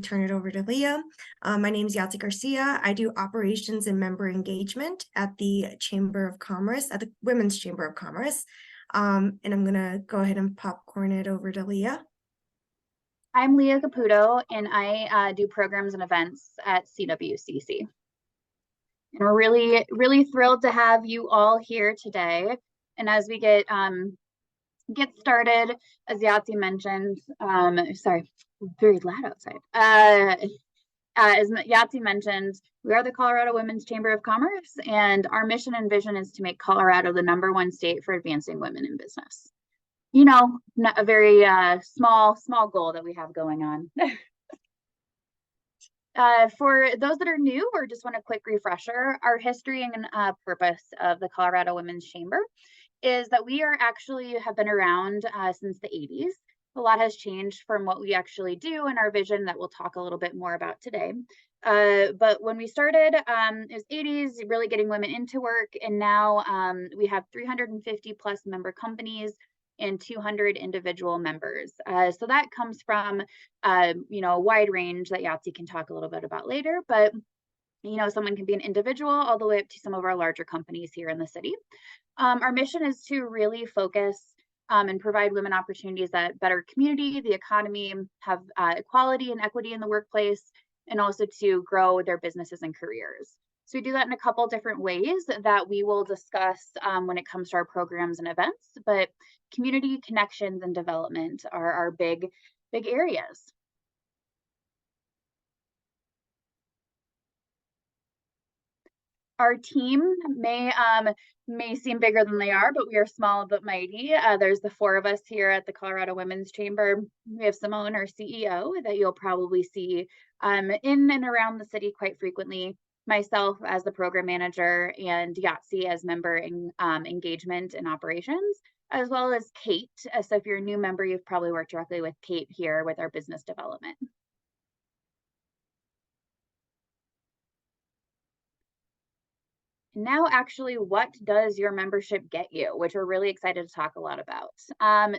and turn it over to Leah. My name is Yahtzee Garcia. I do operations and member engagement at the Chamber of Commerce, at the Women's Chamber of Commerce. And I'm gonna go ahead and popcorn it over to Leah. I'm Leah Caputo, and I do programs and events at CWCC. And we're really thrilled to have you all here today. And as we get started, as Yahtzee mentioned, sorry, very loud outside. As Yahtzee mentioned, we are the Colorado Women's Chamber of Commerce, and our mission and vision is to make Colorado the #1 state for advancing women in business. You know, not a very small goal that we have going on. For those that are new or just want a quick refresher, our history and purpose of the Colorado Women's Chamber is that we have been around since the 80s. A lot has changed from what we actually do in our vision that we'll talk a little bit more about today. But when we started, it was 80s, really getting women into work. And now we have 350 plus member companies and 200 individual members. So that comes from, a wide range that Yahtzee can talk a little bit about later, but someone can be an individual all the way up to some of our larger companies here in the city. Our mission is to really focus and provide women opportunities that better community, the economy, have equality and equity in the workplace, and also to grow their businesses and careers. So we do that in a couple different ways that we will discuss when it comes to our programs and events, but community connections and development are our big areas. Our team may seem bigger than they are, but we are small but mighty. There's the 4 of us here at the Colorado Women's Chamber. We have Simone, our CEO, that you'll probably see in and around the city quite frequently. Myself as the program manager, and Yahtzee as member in engagement and operations, as well as Kate. So if you're a new member, you've probably worked directly with Kate here with our business development. Now, actually, what does your membership get you, which we're really excited to talk a lot about.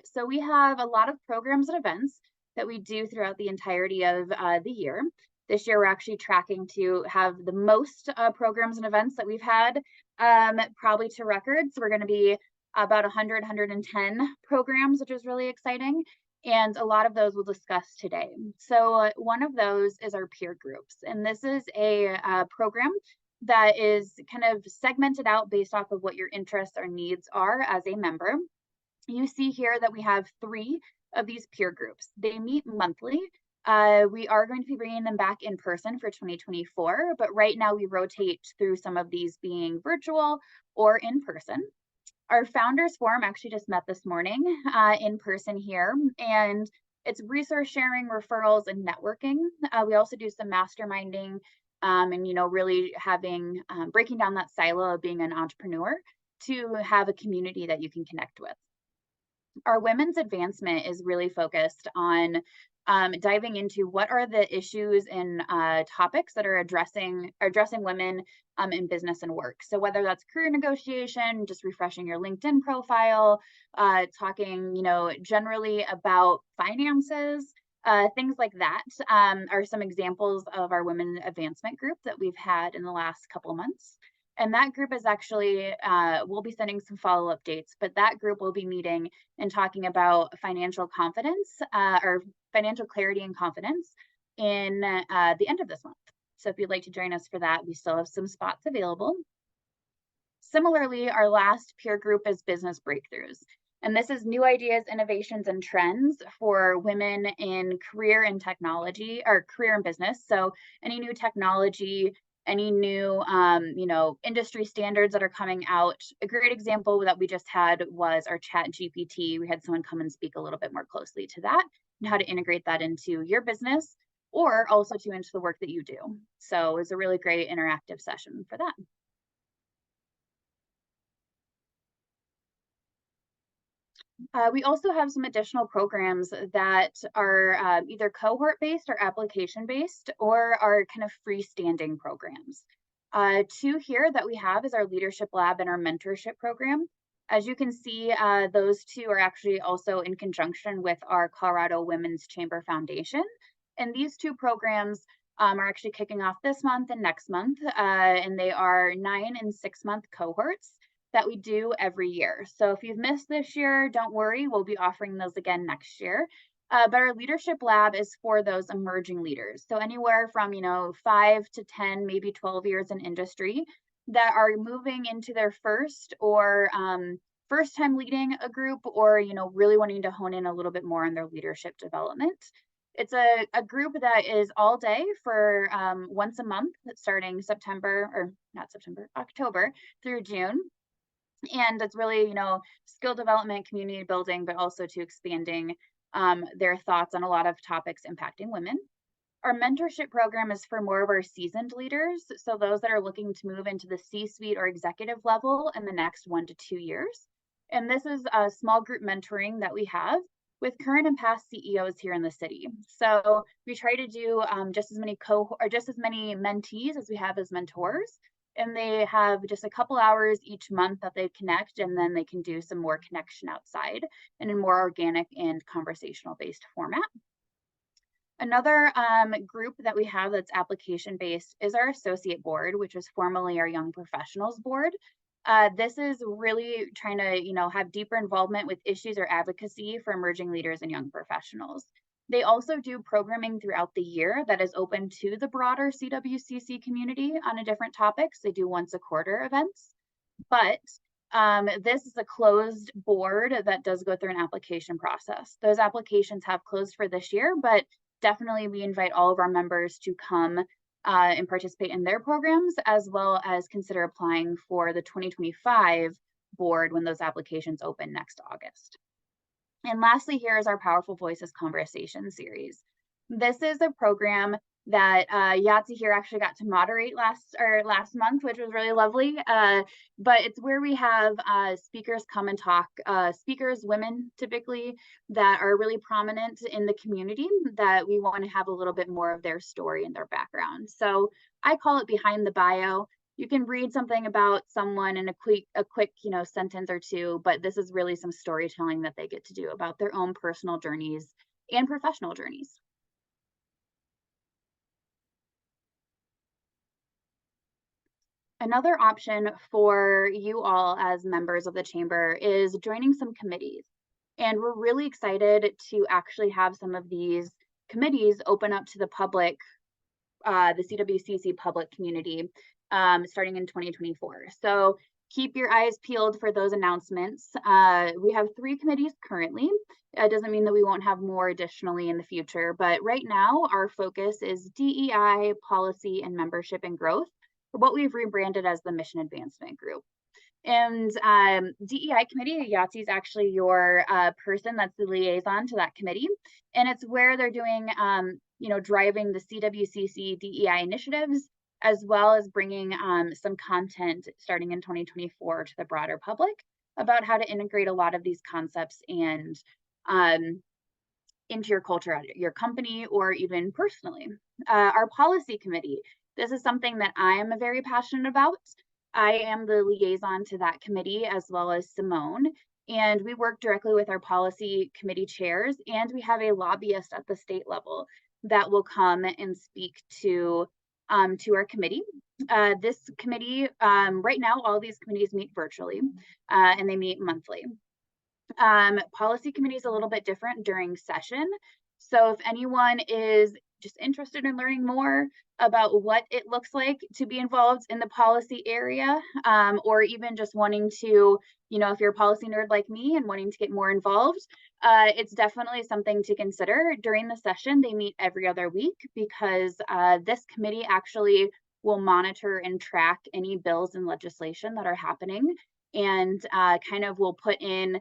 So we have a lot of programs and events that we do throughout the entirety of the year. This year, we're actually tracking to have the most programs and events that we've had, probably to record. So we're going to be about 110 programs, which is really exciting. And a lot of those we'll discuss today. So one of those is our peer groups. And this is a program that is kind of segmented out based off of what your interests or needs are as a member. You see here that we have 3 of these peer groups. They meet monthly. We are going to be bringing them back in person for 2024, but right now we rotate through some of these being virtual or in person. Our Founders Forum actually just met this morning in person here, and it's resource sharing, referrals, and networking. We also do some masterminding and really having breaking down that silo of being an entrepreneur to have a community that you can connect with. Our women's advancement is really focused on diving into what are the issues and topics that are addressing women in business and work. So whether that's career negotiation, just refreshing your LinkedIn profile, talking, generally about finances, things like that are some examples of our women advancement group that we've had in the last couple of months. And that group is actually, we'll be sending some follow-up dates, but that group will be meeting and talking about financial confidence or financial clarity and confidence in the end of this month. So if you'd like to join us for that, we still have some spots available. Similarly, our last peer group is business breakthroughs. And this is new ideas, innovations, and trends for women in career and technology, or career and business. So any new technology, any new, industry standards that are coming out. A great example that we just had was our ChatGPT. We had someone come and speak a little bit more closely to that and how to integrate that into your business or also into the work that you do. So it was a really great interactive session for that. We also have some additional programs that are either cohort-based or application-based or are kind of freestanding programs. 2 here that we have is our Leadership Lab and our Mentorship Program. As you can see, those 2 are actually also in conjunction with our Colorado Women's Chamber Foundation. And these two programs are actually kicking off this month and next month, and they are 9 and 6 month cohorts that we do every year. So if you've missed this year, don't worry, we'll be offering those again next year. But our leadership lab is for those emerging leaders. So anywhere from, 5 to 10, maybe 12 years in industry that are moving into their first or first time leading a group, or, really wanting to hone in a little bit more on their leadership development. It's a group that is all day for once a month, starting October through June. And it's really, skill development, community building, but also to expanding their thoughts on a lot of topics impacting women. Our mentorship program is for more of our seasoned leaders. So those that are looking to move into the C-suite or executive level in the next 1 to 2 years. And this is a small group mentoring that we have with current and past CEOs here in the city. So we try to do just as many mentees as we have as mentors. And they have just a couple hours each month that they connect, and then they can do some more connection outside in a more organic and conversational based format. Another group that we have that's application based is our associate board, which is formerly our young professionals board. This is really trying to, have deeper involvement with issues or advocacy for emerging leaders and young professionals. They also do programming throughout the year that is open to the broader CWCC community on a different topics. They do once a quarter events, but this is a closed board that does go through an application process. Those applications have closed for this year, but definitely we invite all of our members to come and participate in their programs, as well as consider applying for the 2025 board when those applications open next August. And lastly, here is our Powerful Voices Conversation series. This is a program that Yahtzee here actually got to moderate last month, which was really lovely. But it's where we have speakers come and talk, speakers, women typically, that are really prominent in the community, that we want to have a little bit more of their story and their background. So I call it Behind the Bio. You can read something about someone in a quick, sentence or two, but this is really some storytelling that they get to do about their own personal journeys and professional journeys. Another option for you all as members of the chamber is joining some committees. And we're really excited to actually have some of these committees open up to the public, the CWCC public community, starting in 2024. So keep your eyes peeled for those announcements. We have 3 committees currently. It doesn't mean that we won't have more additionally in the future, but right now our focus is DEI, policy, and membership and growth, for what we've rebranded as the Mission Advancement Group. And DEI committee, Yahtzee is actually your person that's the liaison to that committee. And it's where they're doing, driving the CWCC DEI initiatives, as well as bringing some content starting in 2024 to the broader public about how to integrate a lot of these concepts and into your culture at your company or even personally. Our policy committee, this is something that I am very passionate about. I am the liaison to that committee, as well as Simone, and we work directly with our policy committee chairs, and we have a lobbyist at the state level that will come and speak to our committee. This committee, right now, all these committees meet virtually, and they meet monthly. Policy committee is a little bit different during session. So if anyone is just interested in learning more about what it looks like to be involved in the policy area, or even just wanting to, if you're a policy nerd like me and wanting to get more involved, it's definitely something to consider. During the session, they meet every other week, because this committee actually will monitor and track any bills and legislation that are happening, and kind of will put in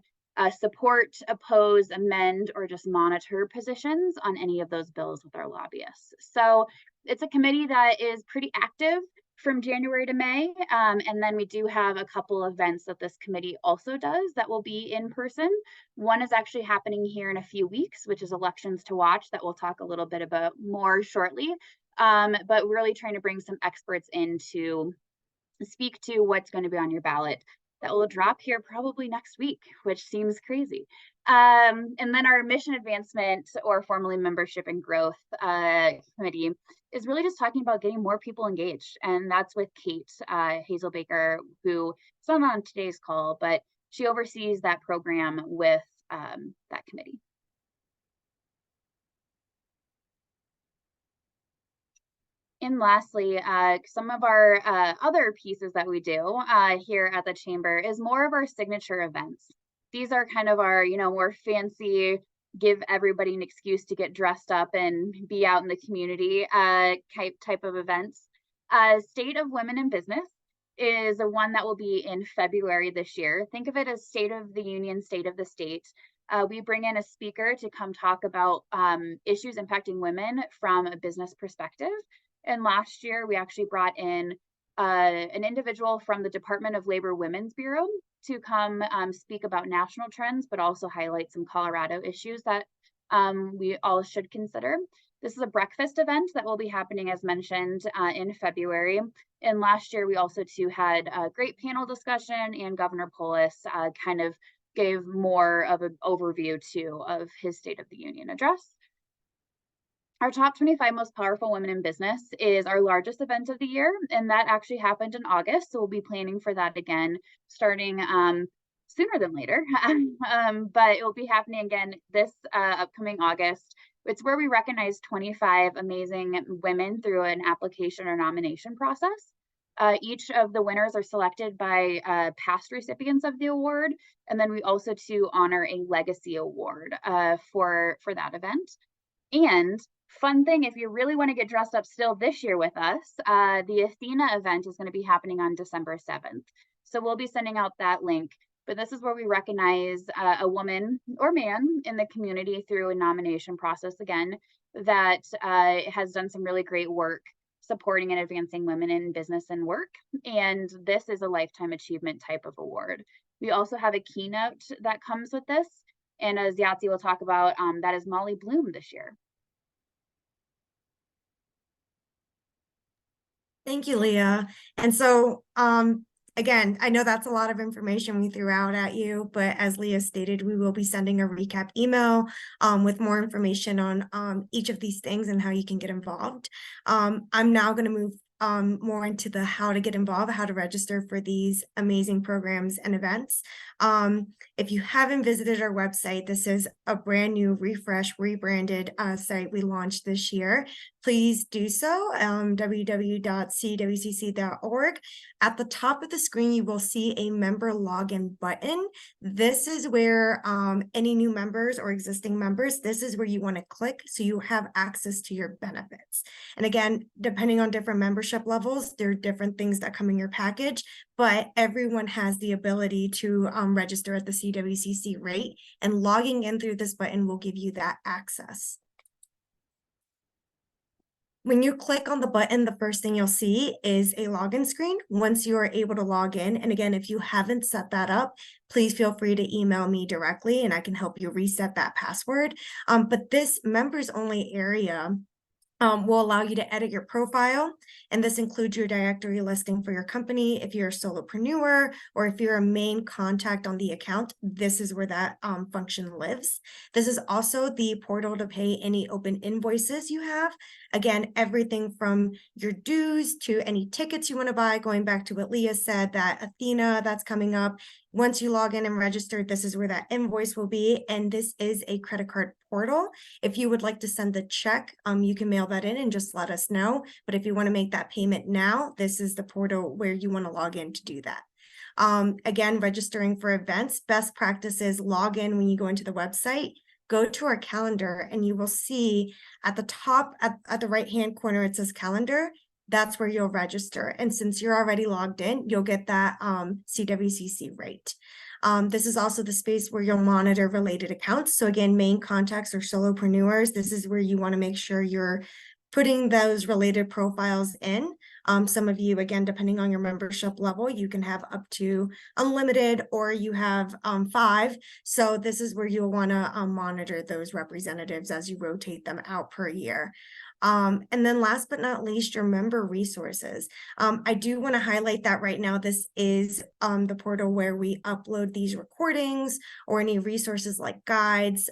support, oppose, amend, or just monitor positions on any of those bills with our lobbyists. So it's a committee that is pretty active from January to May. And then we do have a couple events that this committee also does that will be in person. One is actually happening here in a few weeks, which is Elections to Watch, that we'll talk a little bit about more shortly. But really trying to bring some experts in to speak to what's going to be on your ballot that will drop here probably next week, which seems crazy. And then our mission advancement, or formerly membership and growth committee, is really just talking about getting more people engaged. And that's with Kate Hazel Baker, who is not on today's call, but she oversees that program with that committee. And lastly, some of our other pieces that we do here at the Chamber is more of our signature events. These are kind of our, more fancy, give everybody an excuse to get dressed up and be out in the community type of events. State of Women in Business is the one that will be in February this year. Think of it as State of the Union, State of the State. We bring in a speaker to come talk about issues impacting women from a business perspective. And last year, we actually brought in an individual from the Department of Labor Women's Bureau to come speak about national trends, but also highlight some Colorado issues that we all should consider. This is a breakfast event that will be happening, as mentioned, in February. And last year, we also too had a great panel discussion, and Governor Polis kind of gave more of an overview too of his State of the Union address. Our top 25 most powerful women in business is our largest event of the year, and that actually happened in August. So we'll be planning for that again, starting sooner than later. But it will be happening again this upcoming August. It's where we recognize 25 amazing women through an application or nomination process. Each of the winners are selected by past recipients of the award, and then we also too honor a legacy award for that event. And fun thing, if you really want to get dressed up still this year with us, the Athena event is going to be happening on December 7th. So we'll be sending out that link. But this is where we recognize a woman or man in the community through a nomination process again that has done some really great work supporting and advancing women in business and work. And this is a lifetime achievement type of award. We also have a keynote that comes with this. And as Yahtzee will talk about, that is Molly Bloom this year. Thank you, Leah. And so, again, I know that's a lot of information we threw out at you, but as Leah stated, we will be sending a recap email with more information on each of these things and how you can get involved. I'm now going to move more into the how to get involved, how to register for these amazing programs and events. If you haven't visited our website, this is a brand new refresh, rebranded site we launched this year. Please do so, www.cwcc.org. At the top of the screen, you will see a member login button. This is where any new members or existing members, this is where you want to click so you have access to your benefits. And again, depending on different membership levels, there are different things that come in your package, but everyone has the ability to register at the CWCC rate, and logging in through this button will give you that access. When you click on the button, the first thing you'll see is a login screen once you are able to log in. And again, if you haven't set that up, please feel free to email me directly and I can help you reset that password. But this members only area will allow you to edit your profile, and this includes your directory listing for your company. If you're a solopreneur or if you're a main contact on the account, this is where that function lives. This is also the portal to pay any open invoices you have. Again, everything from your dues to any tickets you want to buy, going back to what Leah said, that Athena that's coming up. Once you log in and register, this is where that invoice will be, and this is a credit card portal. If you would like to send a check, you can mail that in and just let us know. But if you want to make that payment now, this is the portal where you want to log in to do that. Again, registering for events, best practices, log in when you go into the website, go to our calendar, and you will see at the top, at the right-hand corner, it says calendar. That's where you'll register. And since you're already logged in, you'll get that CWCC rate. This is also the space where you'll monitor related accounts. So again, main contacts or solopreneurs, this is where you want to make sure you're putting those related profiles in. Some of you, again, depending on your membership level, you can have up to unlimited or you have 5. So this is where you'll want to monitor those representatives as you rotate them out per year. And then last but not least, your member resources. I do want to highlight that right now, this is the portal where we upload these recordings or any resources like guides,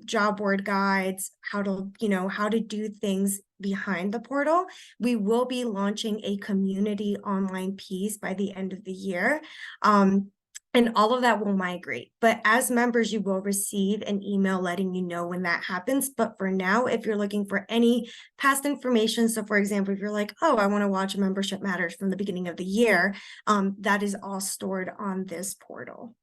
job board guides, how to do things behind the portal. We will be launching a community online piece by the end of the year. And all of that will migrate. But as members, you will receive an email letting you know when that happens. But for now, if you're looking for any past information, so for example, if you're like, oh, I want to watch Membership Matters from the beginning of the year, that is all stored on this portal.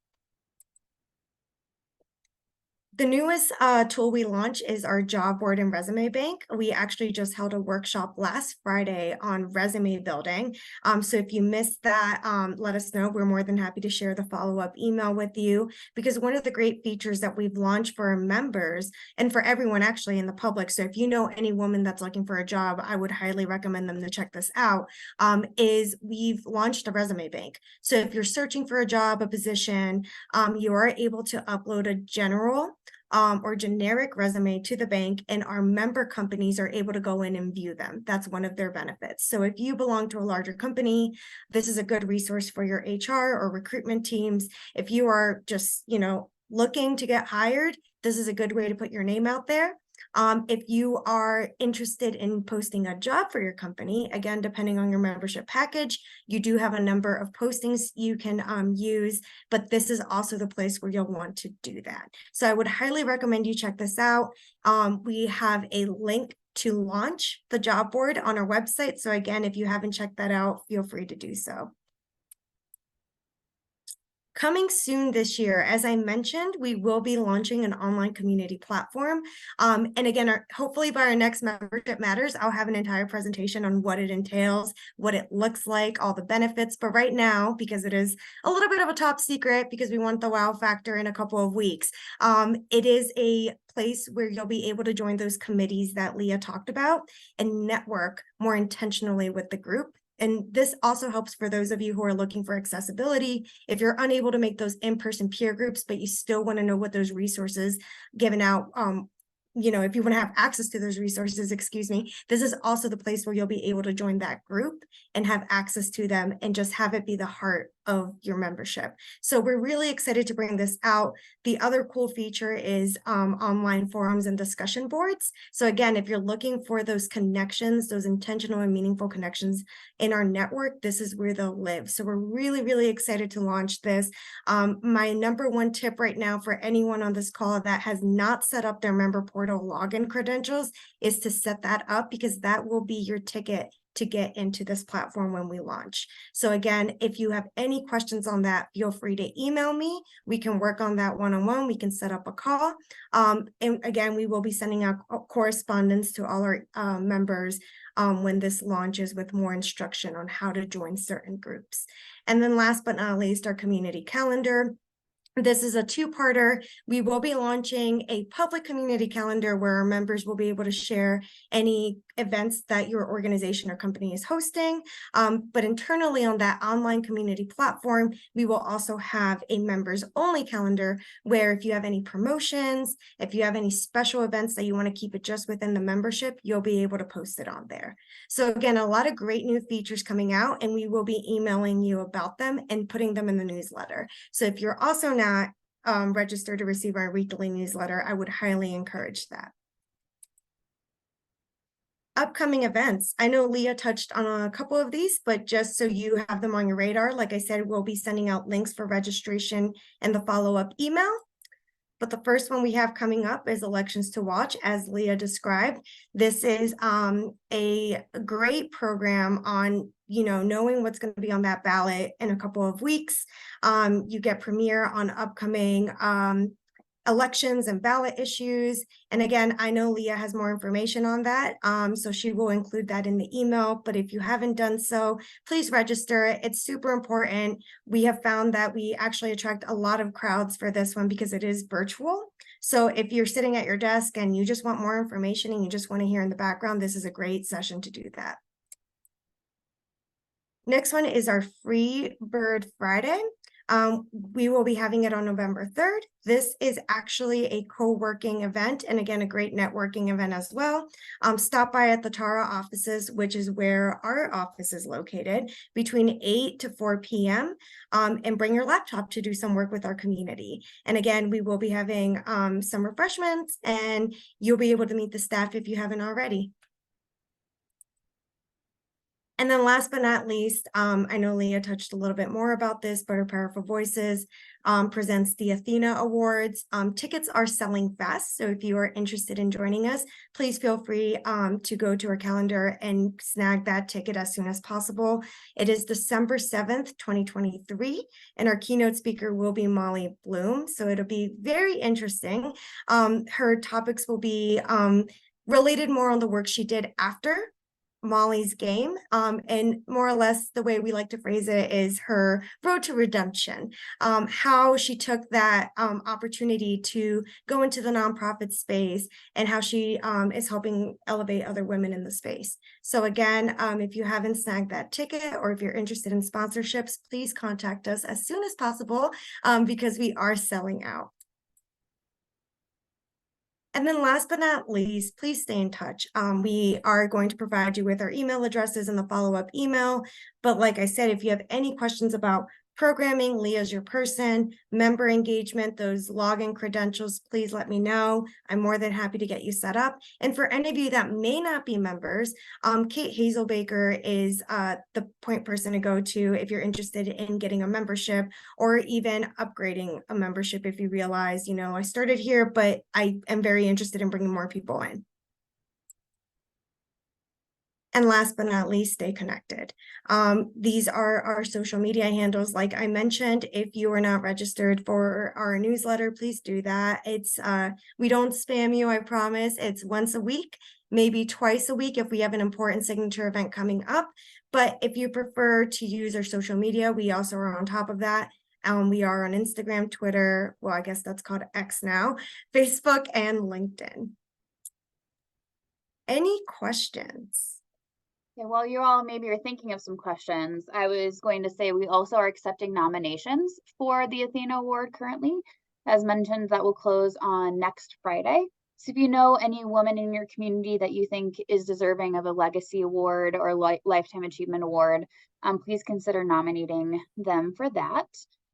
The newest tool we launched is our job board and resume bank. We actually just held a workshop last Friday on resume building. So if you missed that, let us know. We're more than happy to share the follow-up email with you, because one of the great features that we've launched for our members and for everyone actually in the public. So if you know any woman that's looking for a job, I would highly recommend them to check this out, is we've launched a resume bank. So if you're searching for a job, a position, you are able to upload a general or generic resume to the bank, and our member companies are able to go in and view them. That's one of their benefits. So if you belong to a larger company, this is a good resource for your HR or recruitment teams. If you are just, looking to get hired, this is a good way to put your name out there. If you are interested in posting a job for your company, again, depending on your membership package, you do have a number of postings you can use, but this is also the place where you'll want to do that. So I would highly recommend you check this out. We have a link to launch the job board on our website. So again, if you haven't checked that out, feel free to do so. Coming soon this year, as I mentioned, we will be launching an online community platform. And again, hopefully by our next Membership Matters, I'll have an entire presentation on what it entails, what it looks like, all the benefits. But right now, because it is a little bit of a top secret, because we want the wow factor in a couple of weeks, it is a place where you'll be able to join those committees that Leah talked about and network more intentionally with the group. And this also helps for those of you who are looking for accessibility. If you're unable to make those in-person peer groups, but you still want to know what those resources given out, if you want to have access to those resources, this is also the place where you'll be able to join that group and have access to them and just have it be the heart of your membership. So we're really excited to bring this out. The other cool feature is online forums and discussion boards. So again, if you're looking for those connections, those intentional and meaningful connections in our network, this is where they'll live. So we're really, really excited to launch this. My number one tip right now for anyone on this call that has not set up their member portal login credentials is to set that up, because that will be your ticket to get into this platform when we launch. So again, if you have any questions on that, feel free to email me. We can work on that one-on-one. We can set up a call. And again, we will be sending out correspondence to all our members when this launches with more instruction on how to join certain groups. And then last but not least, our community calendar. This is a two-parter. We will be launching a public community calendar where our members will be able to share any events that your organization or company is hosting. But internally on that online community platform, we will also have a members only calendar where if you have any promotions, if you have any special events that you want to keep it just within the membership, you'll be able to post it on there. So again, a lot of great new features coming out, and we will be emailing you about them and putting them in the newsletter. So if you're also not registered to receive our weekly newsletter, I would highly encourage that. Upcoming events. I know Leah touched on a couple of these, but just so you have them on your radar, like I said, we'll be sending out links for registration and the follow-up email. But the first one we have coming up is Elections to Watch, as Leah described. This is a great program on, knowing what's going to be on that ballot in a couple of weeks. You get premiere on upcoming elections and ballot issues. And again, I know Leah has more information on that, so she will include that in the email. But if you haven't done so, please register. It's super important. We have found that we actually attract a lot of crowds for this one because it is virtual. So if you're sitting at your desk and you just want more information and you just want to hear in the background, this is a great session to do that. Next one is our Free Bird Friday. We will be having it on November 3rd. This is actually a co-working event, and again, a great networking event as well. Stop by at the Tara offices, which is where our office is located, between 8 to 4 p.m. And bring your laptop to do some work with our community. And again, we will be having some refreshments, and you'll be able to meet the staff if you haven't already. And then last but not least, I know Leah touched a little bit more about this, but Her Powerful Voices presents the Athena Awards. Tickets are selling fast, so if you are interested in joining us, please feel free to go to our calendar and snag that ticket as soon as possible. It is December 7th, 2023, and our keynote speaker will be Molly Bloom, so it'll be very interesting. Her topics will be related more on the work she did after Molly's game, and more or less the way we like to phrase it is her road to redemption, how she took that opportunity to go into the nonprofit space and how she is helping elevate other women in the space. So again, if you haven't snagged that ticket or if you're interested in sponsorships, please contact us as soon as possible because we are selling out. And then last but not least, please stay in touch. We are going to provide you with our email addresses in the follow-up email. But like I said, if you have any questions about programming, Leah's your person, member engagement, those login credentials, please let me know. I'm more than happy to get you set up. And for any of you that may not be members, Kate Hazelbaker is the point person to go to if you're interested in getting a membership or even upgrading a membership if you realize, you know, I started here, but I am very interested in bringing more people in. And last but not least, stay connected. These are our social media handles. Like I mentioned, if you are not registered for our newsletter, please do that. It's we don't spam you, I promise. It's once a week, maybe twice a week if we have an important signature event coming up. But if you prefer to use our social media, we also are on top of that. We are on Instagram, Twitter, well, I guess that's called X now, Facebook, and LinkedIn. Any questions? Yeah, while you all maybe are thinking of some questions, I was going to say we also are accepting nominations for the Athena Award currently. As mentioned, that will close on next Friday. So if you know any woman in your community that you think is deserving of a Legacy Award or Lifetime Achievement Award, please consider nominating them for that.